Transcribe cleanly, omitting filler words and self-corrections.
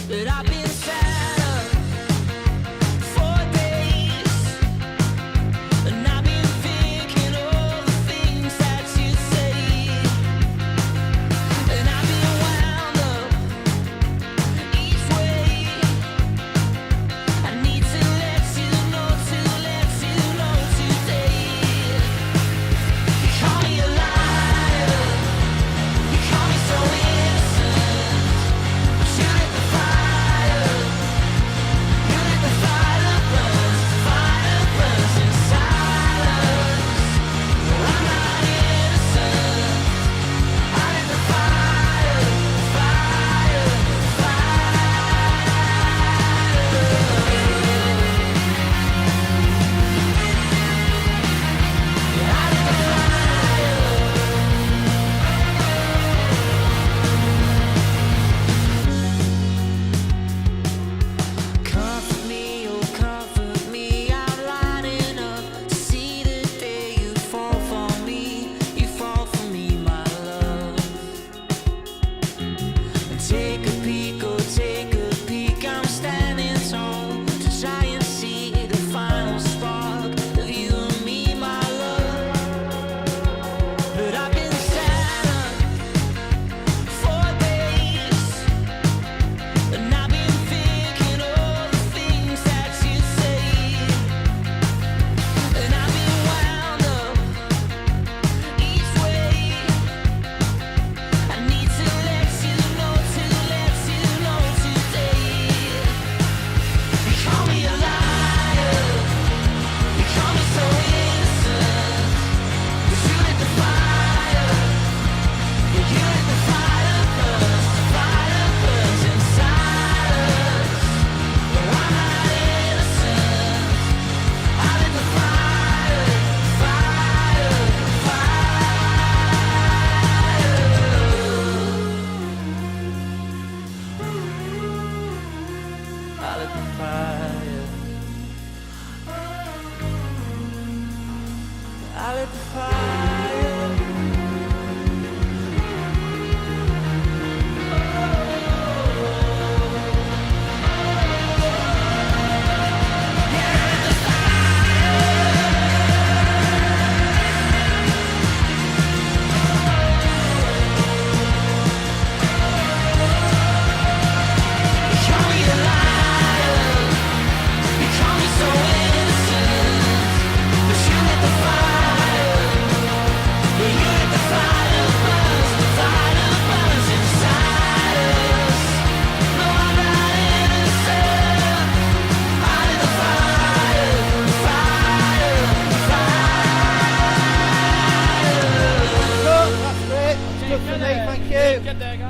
But I've been sad for days, and I've been thinking all the things that you say, and I've been wound up each way. I need to let you know today. You call me a liar, you call me so innocent, but you lit the fire, you lit the fire burns inside us. I'm not innocent, I lit the fire, fire, comfort me, oh comfort me. I'm lining up to see the day you fall for me. You fall for me, my love. And take a peek, oh take a peek. I'm standing tall to try and see the final spark of you and me, my love. But I've been sad for days, and I've been thinking all the things that you say, and I've been wound up each way. I need to let you know today. You call me a liar, you call me so innocent, but you lit the fire, yeah, you lit the fire burns inside us. But I'm not innocent, I lit the fire, fire. I lit the fire, I lit the fire. You call me a liar, you call me so innocent, but you lit the fire, yeah, you lit the fire burns inside us. No, I'm not innocent, I lit the fire, Look, that's great. That's good for me, thank you. Get there, guys.